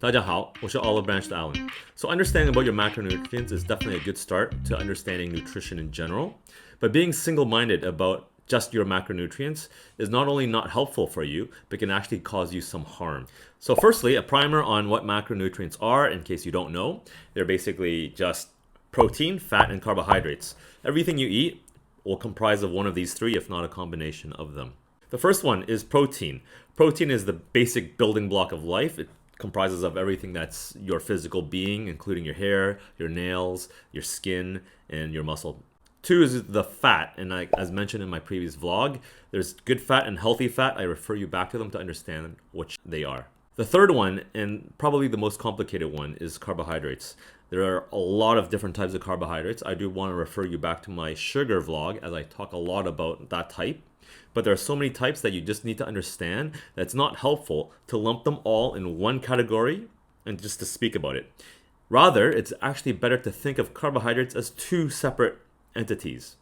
大家好，我是 Olive Branch的 Alan. So understanding about your macronutrients is definitely a good start to understanding nutrition in general. But being single-minded about just your macronutrients is not only not helpful for you, but can actually cause you some harm. So firstly, a primer on what macronutrients are in case you don't know. They're basically just protein, fat, and carbohydrates. Everything you eat will comprise of one of these three, if not a combination of them. The first one is protein. Protein is the basic building block of life. It comprises of everything that's your physical being, including your hair, your nails, your skin, and your muscle. Two is the fat, and as mentioned in my previous vlog, there's good fat and healthy fat. I refer you back to them to understand which they are. The third one, and probably the most complicated one, is carbohydrates. There are a lot of different types of carbohydrates. I do want to refer you back to my sugar vlog as I talk a lot about that type. But there are so many types that you just need to understand that it's not helpful to lump them all in one category and just to speak about it. Rather, it's actually better to think of carbohydrates as two separate entities.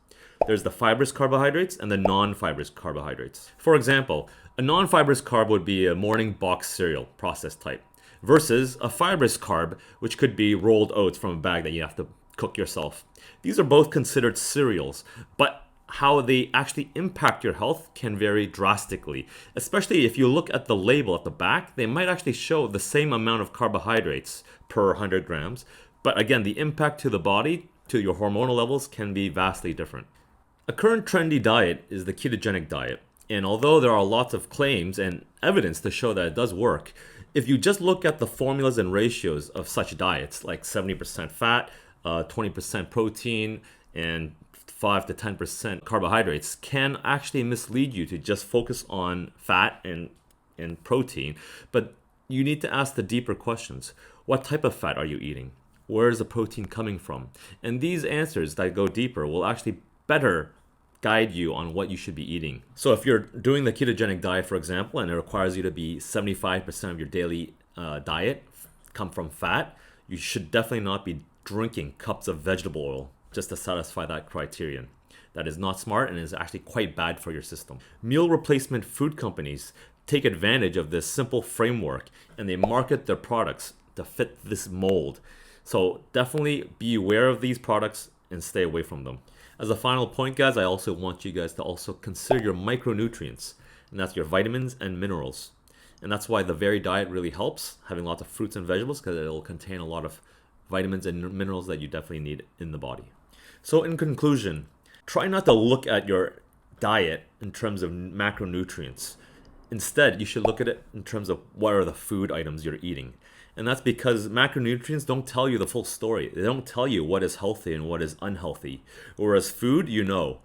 There's the fibrous carbohydrates and the non-fibrous carbohydrates. For example, a non-fibrous carb would be a morning box cereal, processed type, versus a fibrous carb, which could be rolled oats from a bag that you have to cook yourself. These are both considered cereals, but how they actually impact your health can vary drastically. Especially if you look at the label at the back, they might actually show the same amount of carbohydrates per 100 grams. But again, the impact to the body, to your hormonal levels, can be vastly different. A current trendy diet is the ketogenic diet. And although there are lots of claims and evidence to show that it does work, if you just look at the formulas and ratios of such diets, like 70% fat, 20% protein, and 5 to 10% carbohydrates, can actually mislead you to just focus on fat and protein. But you need to ask the deeper questions. What type of fat are you eating? Where is the protein coming from? And these answers that go deeper will actually better guide you on what you should be eating. So if you're doing the ketogenic diet, for example, and it requires you to be 75% of your daily diet come from fat, you should definitely not be drinking cups of vegetable oil just to satisfy that criterion. That is not smart and is actually quite bad for your system. Meal replacement food companies take advantage of this simple framework and they market their products to fit this mold. So definitely be aware of these products and stay away from them. As a final point, guys, I also want you guys to also consider your micronutrients, and that's your vitamins and minerals. And that's why the varied diet really helps, having lots of fruits and vegetables, because it'll contain a lot of vitamins and minerals that you definitely need in the body. So in conclusion, try not to look at your diet in terms of macronutrients. Instead, you should look at it in terms of what are the food items you're eating. And that's because macronutrients don't tell you the full story. They don't tell you what is healthy and what is unhealthy. Whereas food, you know,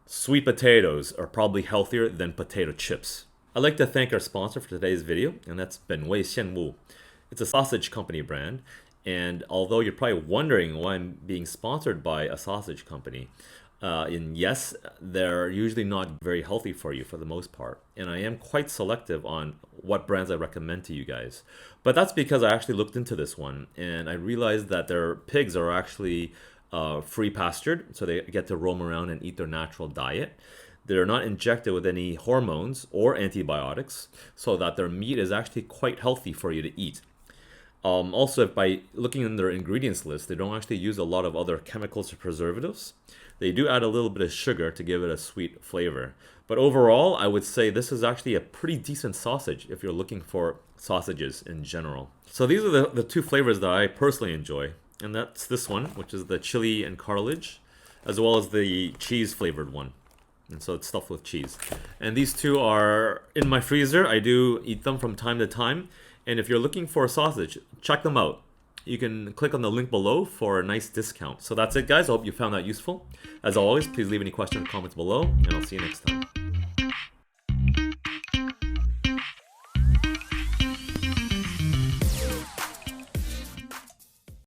sweet potatoes are probably healthier than potato chips. I'd like to thank our sponsor for today's video, and that's 本味现物. It's a sausage company brand. And although you're probably wondering why I'm being sponsored by a sausage company, and yes, they're usually not very healthy for you for the most part. And I am quite selective on what brands I recommend to you guys. But that's because I actually looked into this one and I realized that their pigs are actually free pastured, so they get to roam around and eat their natural diet. They're not injected with any hormones or antibiotics, so that their meat is actually quite healthy for you to eat. Also, by looking in their ingredients list, they don't actually use a lot of other chemicals or preservatives. They do add a little bit of sugar to give it a sweet flavor. But overall, I would say this is actually a pretty decent sausage if you're looking for sausages in general. So these are the two flavors that I personally enjoy. And that's this one, which is the chili and cartilage, as well as the cheese flavored one. And so it's stuffed with cheese. And these two are in my freezer. I do eat them from time to time. And if you're looking for a sausage, check them out. You can click on the link below for a nice discount. So that's it, guys. I hope you found that useful. As always, please leave any questions or comments below, and I'll see you next time.